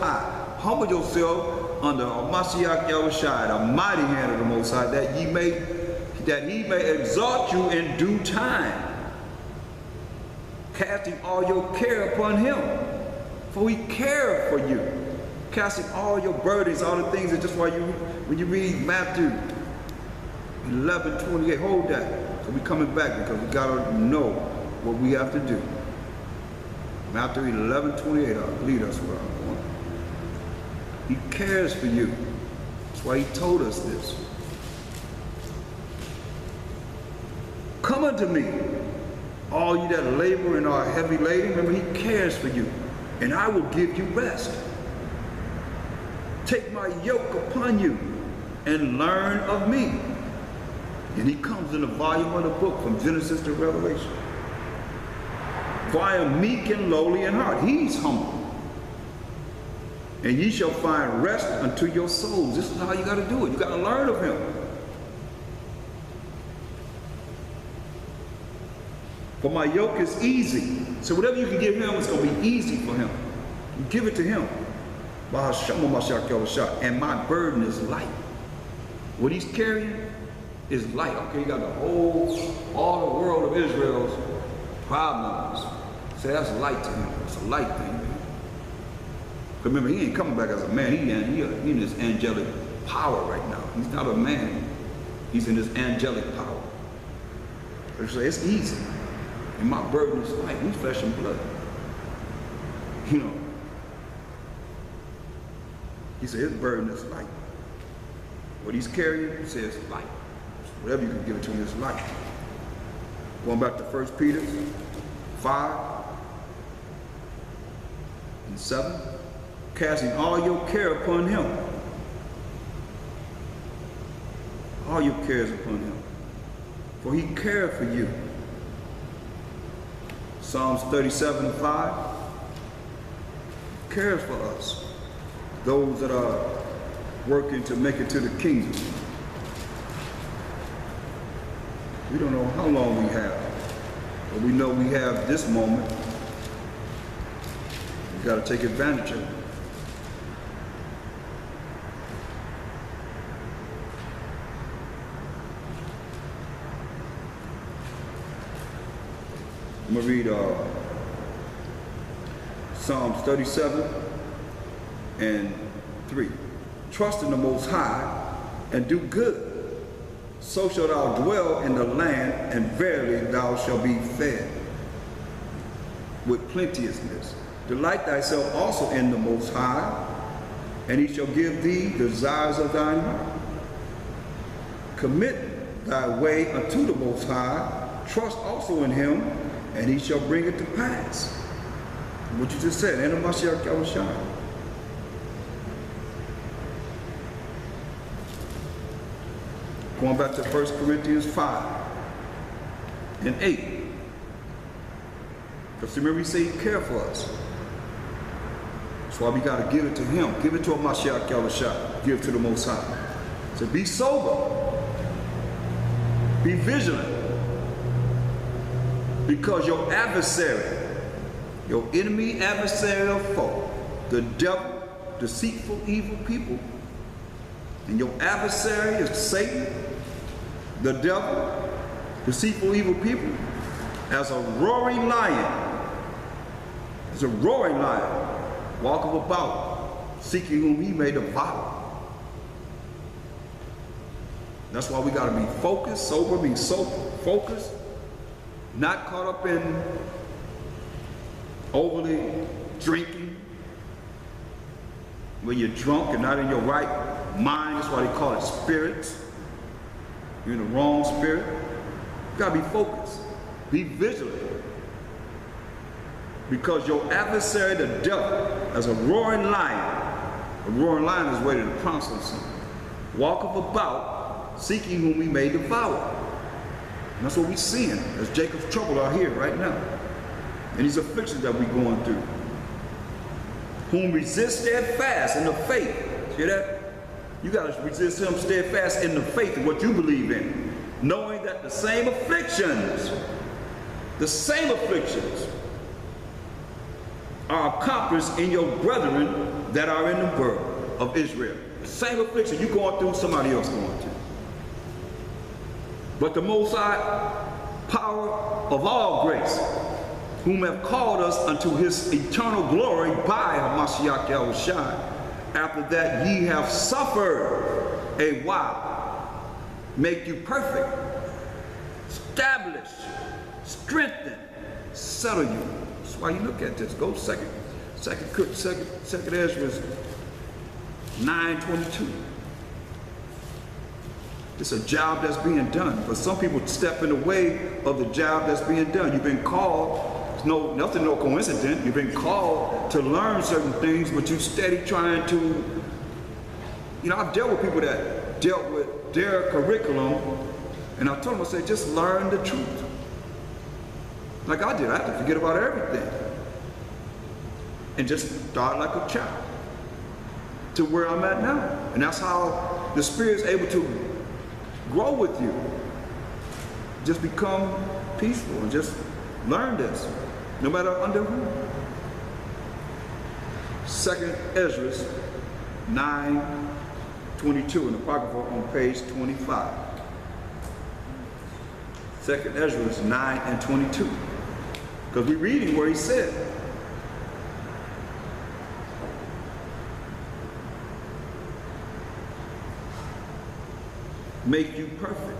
High. Humble yourself under Mashiach Yahushua, the mighty hand of the Most High, that he may exalt you in due time. Casting all your care upon him, for he cared for you. Casting all your burdens, all the things that just why when you read Matthew 11:28, hold that. So we coming back because we gotta know what we have to do. Matthew 11:28, I believe that's where I'm going. He cares for you. That's why he told us this. Come unto me, all you that labor and are heavy laden. Remember, he cares for you, and I will give you rest. Take my yoke upon you and learn of me. And he comes in the volume of the book from Genesis to Revelation. For I am meek and lowly in heart. He's humble. And ye shall find rest unto your souls. This is how you got to do it. You got to learn of him. For my yoke is easy. So whatever you can give him, it's going to be easy for him. You give it to him. And my burden is light. What he's carrying is light. Okay, you got all the world of Israel's problems. So that's light to him. It's a light thing. Remember, he ain't coming back as a man. He in his angelic power right now. He's not a man. He's in his angelic power. So it's easy. And my burden is light. We flesh and blood. You know. He said his burden is light. What he's carrying, he says light. So whatever you can give it to him is light. Going back to 1 Peter 5:7. Casting all your care upon him. All your cares upon him. For he cared for you. Psalms 37:5. Cares for us. Those that are working to make it to the kingdom. We don't know how long we have, but we know we have this moment. We got to take advantage of it. I'm going to read Psalms 37:3. Trust in the Most High and do good. So shalt thou dwell in the land, and verily thou shalt be fed with plenteousness. Delight thyself also in the Most High, and he shall give thee the desires of thine heart. Commit thy way unto the Most High. Trust also in him, and he shall bring it to pass. What you just said, and the Mashiach Yahushua. Going back to 1 Corinthians 5:8. Because remember, he said he cared for us. That's why we got to give it to him. Give it to a Mashiach Yahushua. Give it to the Most High. So be sober. Be vigilant. Because your adversary, your enemy, adversarial foe, the devil, deceitful, evil people, and your adversary is Satan, the devil, deceitful, evil people, as a roaring lion, walketh about, seeking whom he may devour. That's why we got to be focused, sober, being so focused, not caught up in overly drinking, when you're drunk and not in your right mind. That's why they call it spirits. You're in the wrong spirit. You gotta be focused. Be vigilant. Because your adversary, the devil, as a roaring lion is ready to pounce on something, walketh about, seeking whom he may devour. And that's what we're seeing as Jacob's trouble out here right now. And these afflictions that we're going through. Whom resist steadfast in the faith. See that? You got to resist him steadfast in the faith of what you believe in. Knowing that the same afflictions are accomplished in your brethren that are in the world of Israel. Same affliction you're going through, somebody else going through. But the Most High power of all grace, whom have called us unto his eternal glory by Mashiach Yahushua, after that ye have suffered a while, make you perfect, establish, strengthen, settle you. That's why you look at this. Go second Ezra 9:22. It's a job that's being done. But some people step in the way of the job that's being done. You've been called. No coincidence. You've been called to learn certain things, but you steady trying to, I've dealt with people that dealt with their curriculum, and I told them, I said, just learn the truth. Like I did, I had to forget about everything. And just start like a child to where I'm at now. And that's how the Spirit's able to grow with you. Just become peaceful and just learn this. No matter under who. 2 Ezra 9:22 in the Apocrypha on page 25. 2 Ezra 9:22. Because we're reading where he said, make you perfect.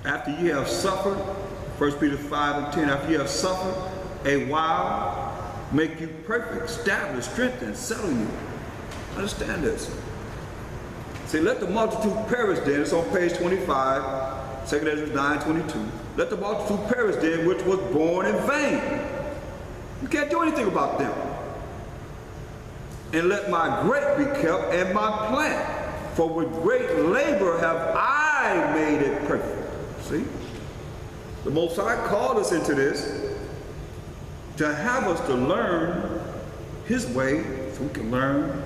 After you have suffered, 1 Peter 5:10, after you have suffered a while, make you perfect, establish, strengthen, settle you. Understand this. See, let the multitude perish then. It's on page 25, 2 Ezra 9:22. Let the multitude perish then which was born in vain. You can't do anything about them. And let my grape be kept and my plant. For with great labor have I made it perfect. See? The Most High called us into this to have us to learn his way so we can learn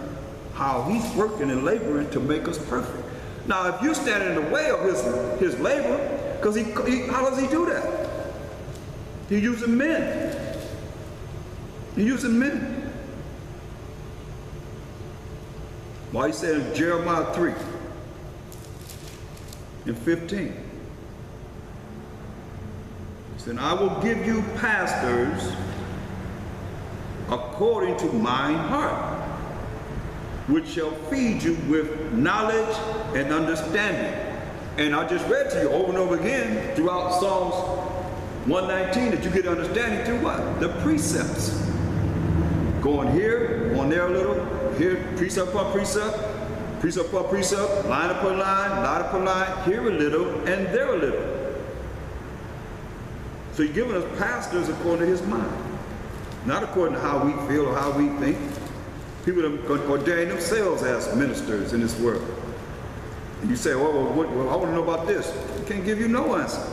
how he's working and laboring to make us perfect. Now, if you stand in the way of his labor, because how does he do that? He's using men. He's using men. Why he said in Jeremiah 3:15, he said, I will give you pastors according to mine heart, which shall feed you with knowledge and understanding. And I just read to you over and over again throughout Psalms 119 that you get understanding through what? The precepts. Going here, going there a little, here, precept upon precept, precept upon precept, line upon line, here a little, and there a little. So he's giving us pastors according to his mind, not according to how we feel or how we think. People that ordain themselves as ministers in this world. And you say, well, I want to know about this. He can't give you no answer.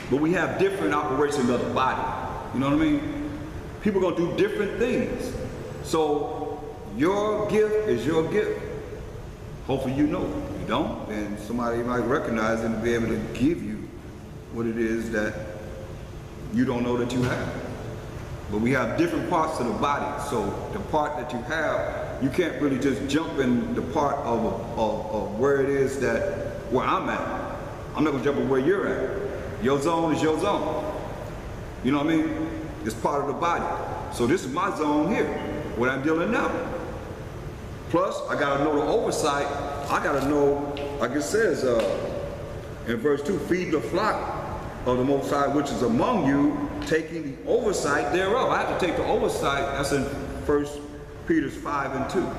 But we have different operations of the body. You know what I mean? People are going to do different things. So your gift is your gift. Hopefully you know. If you don't, then somebody might recognize it and be able to give you what it is that you don't know that you have. But we have different parts of the body. So the part that you have, you can't really just jump in the part of where it is where I'm at. I'm not going to jump in where you're at. Your zone is your zone. You know what I mean? It's part of the body. So this is my zone here, what I'm dealing now. Plus, I got to know the oversight. I got to know, like it says in verse 2, feed the flock of the Most High which is among you, taking the oversight thereof. I have to take the oversight. That's in 1 Peter 5:2.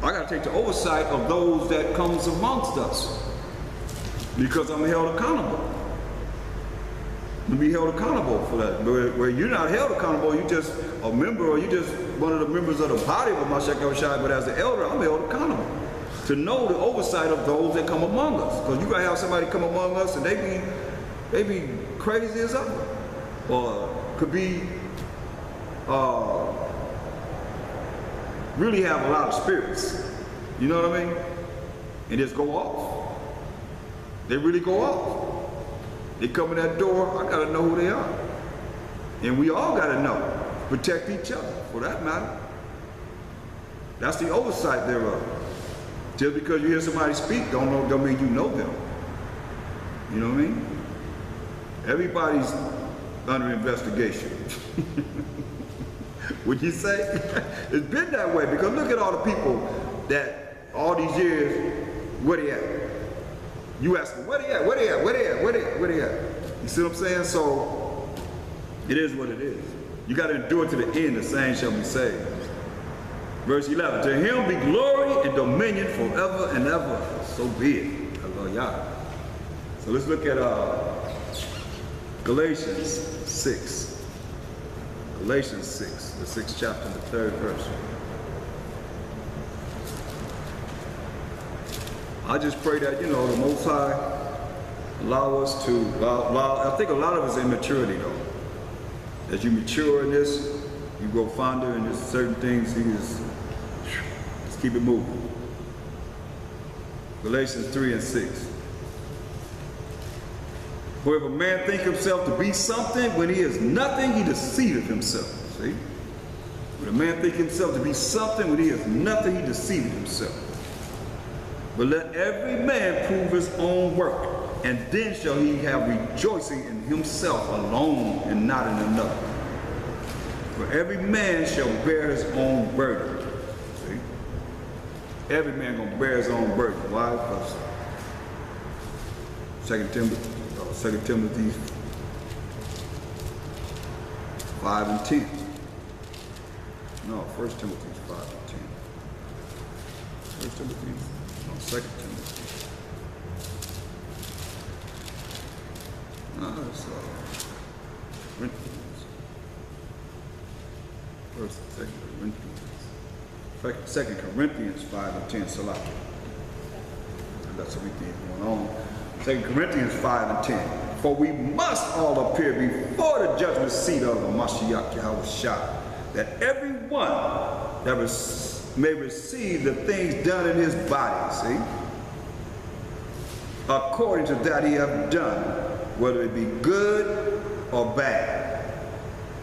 I got to take the oversight of those that comes amongst us. Because I'm held accountable. To be held accountable for that. Where you're not held accountable, you just a member or you just one of the members of the body of Mashiach Yahushua, but as an elder, I'm held accountable. To know the oversight of those that come among us. Because you're going to have somebody come among us and they be crazy as ever. Or could be really have a lot of spirits. You know what I mean? And just go off. They really go off. They come in that door, I gotta know who they are. And we all gotta know. Protect each other, for that matter. That's the oversight thereof. Just because you hear somebody speak, don't mean you know them. You know what I mean? Everybody's under investigation. Would you say? It's been that way, because look at all the people that all these years, where they at? You ask them, where they at? Where they at? Where they at? Where they at? Where they at? You see what I'm saying? So it is what it is. You got to endure to the end, the same shall be saved. Verse 11, to him be glory and dominion forever and ever. So be it. Hallelujah. So let's look at Galatians 6. Galatians 6, the 6th chapter, the 3rd verse. I just pray that, the Most High allow us to, I think a lot of us in immaturity though. As you mature in this, you grow fonder in just certain things, just keep it moving. Galatians 3 and 6. For if a man think himself to be something when he is nothing, he deceiveth himself. See? When a man think himself to be something when he is nothing, he deceiveth himself. But let every man prove his own work, and then shall he have rejoicing in himself alone and not in another. For every man shall bear his own burden. See? Every man gonna bear his own burden. Why? Because 2 Timothy 5 and 10. No, 1 Timothy 5 and 10. 1 Timothy, no, 2 Timothy. No, it's Corinthians. First, 2 Corinthians. 2 Corinthians 5 and 10, Salaki. That's everything going on. 2 Corinthians 5 and 10. For we must all appear before the judgment seat of the Mashiach Yahushua, that everyone that may receive the things done in his body, see, according to that he have done, whether it be good or bad.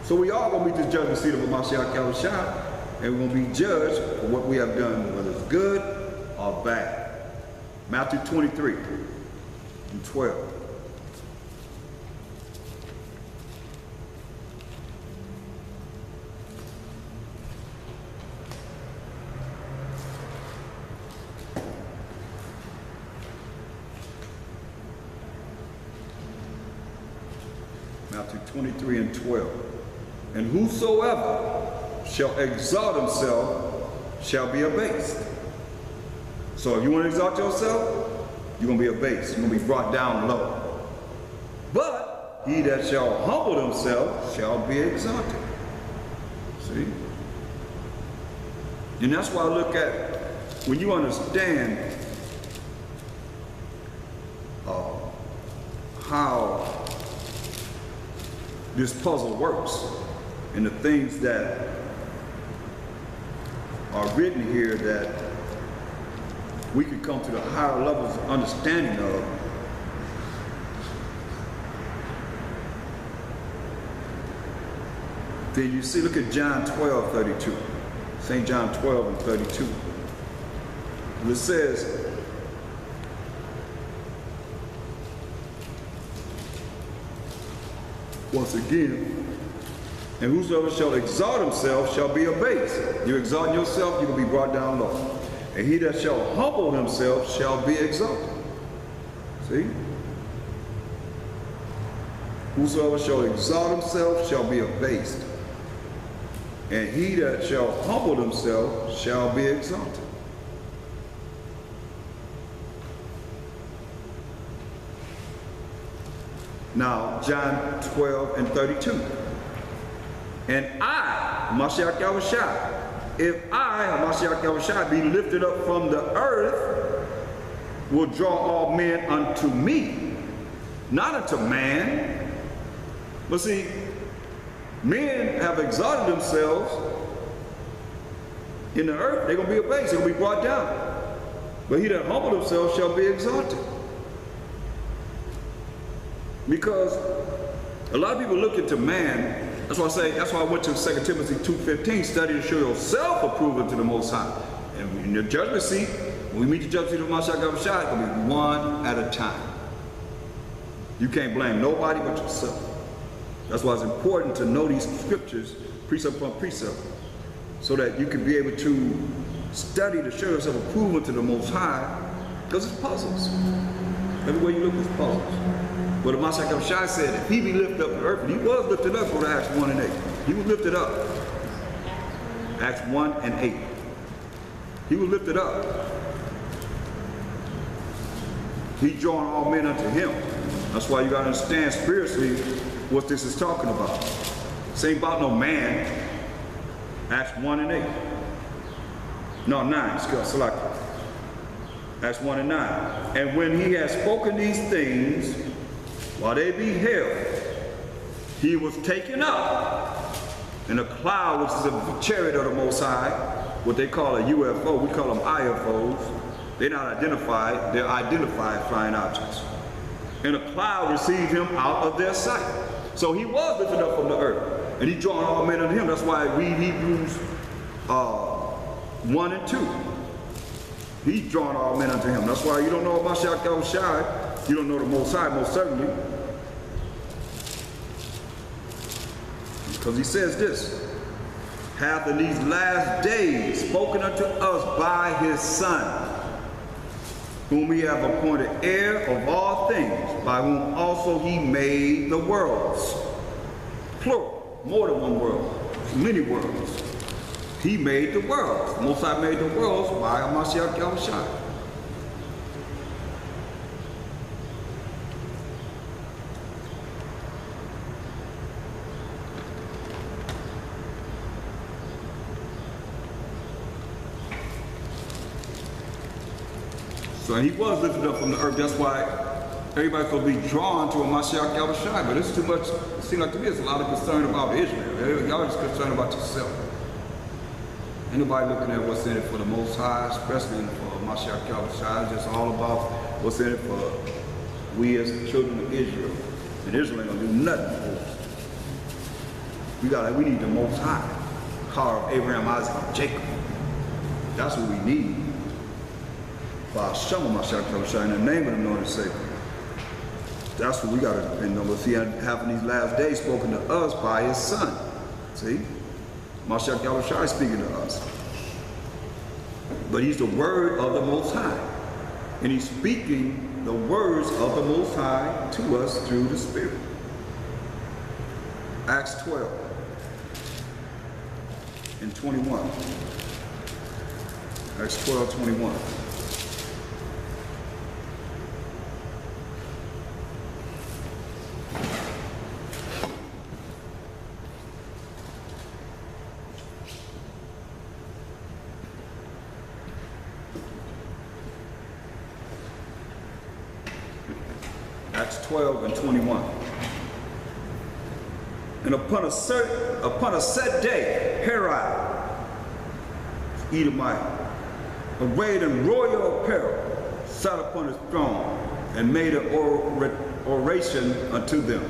So we all gonna meet this judgment seat of the Mashiach Yahushua, and we're gonna be judged for what we have done, whether it's good or bad. Matthew 23 and 12. Matthew 23 and 12. And whosoever shall exalt himself shall be abased. So if you want to exalt yourself, you're going to be abased. You're going to be brought down low. But he that shall humble himself shall be exalted. See? And that's why I look at, when you understand how this puzzle works and the things that are written here that we can come to the higher levels of understanding of. Then you see, look at John 12:32. St. John 12 and 32. And it says, once again, and whosoever shall exalt himself shall be abased. You exalt yourself, you will be brought down low. And he that shall humble himself shall be exalted. See? Whosoever shall exalt himself shall be abased. And he that shall humble himself shall be exalted. Now, John 12 and 32. And I, Mashiach Yahushua, if I, Mashiach Yahushua, be lifted up from the earth, will draw all men unto me, not unto man. But see, men have exalted themselves In the earth, they're going to be abased. They're going to be brought down. But he that humbled himself shall be exalted. Because a lot of people look into man. That's why I went to 2 Timothy 2:15, study to show yourself approved unto the Most High. And in the judgment seat, when we meet the judgment seat of Mashiach Yahushua, it's going to be one at a time. You can't blame nobody but yourself. That's why it's important to know these scriptures, precept upon precept, so that you can be able to study to show yourself approved to the Most High, because it's puzzles. Everywhere you look, it's puzzles. But the Mashiach Yahushua said, if he be lifted up to earth, and he was lifted up, go to Acts 1 and 8. He was lifted up. Acts 1 and 8. He was lifted up. He drawing all men unto him. That's why you got to understand spiritually what this is talking about. This ain't about no man. Acts 1 and 8. No, 9. Select. Acts 1 and 9. And when he had spoken these things, while they beheld, he was taken up in a cloud, which is a chariot of the Most High, what they call a UFO. We call them IFOs. They're not identified, they're identified flying objects. And a cloud received him out of their sight. So he was lifted up from the earth, and he drawn all men unto him. That's why I read Hebrews 1 and 2. He's drawn all men unto him. That's why you don't know about Mashiach Yahushua. You don't know the Most High, most certainly. Because he says this, hath in these last days spoken unto us by his Son, whom he hath appointed heir of all things, by whom also he made the worlds. Plural, more than one world, many worlds. He made the worlds. The Most High made the worlds by Mashiach Yahushua. So he was lifted up from the earth. That's why everybody's supposed to be drawn to a Mashiach Yahushua. But it's too much, it seems like to me, it's a lot of concern about Israel. Y'all just concerned about yourself. Ain't nobody looking at what's in it for the Most High, especially for Mashiach Yahushua. It's just all about what's in it for we as the children of Israel. And Israel ain't gonna do nothing for us. We need the Most High. Car of Abraham, Isaac, and Jacob. That's what we need. By Mashiach Yahushua, in the name of the Lord and Savior. That's what we got to depend on. What's he having these last days spoken to us by his Son. See? Mashiach Yahushua is speaking to us. But he's the word of the Most High. And he's speaking the words of the Most High to us through the Spirit. Acts 12 and 21. Acts 12, 21. Acts 12 and 21. And upon a set day, Herod, Edomite, arrayed in royal apparel, sat upon his throne, and made an oration unto them.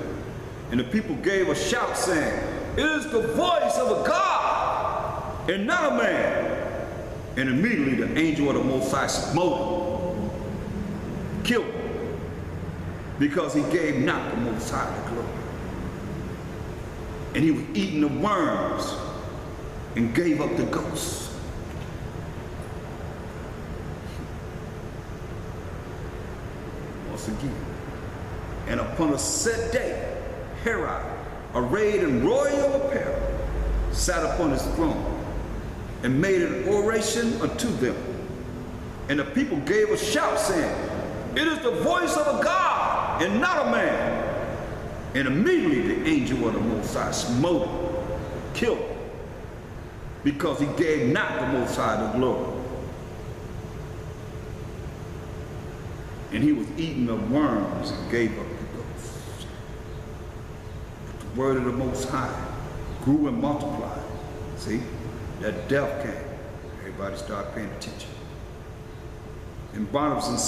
And the people gave a shout, saying, it is the voice of a God, and not a man. And immediately the angel of the Most High smote him, killed him, because he gave not the Most High the glory. And he was eating the worms and gave up the ghosts. Once again, and upon a set day, Herod, arrayed in royal apparel, sat upon his throne and made an oration unto them. And the people gave a shout, saying, it is the voice of a God and not a man. And immediately the angel of the Most High smote him, killed him, because he gave not the Most High the glory. And he was eating the worms and gave up the ghosts. But the word of the Most High grew and multiplied. See, that death came. Everybody start paying attention. And Barnabas and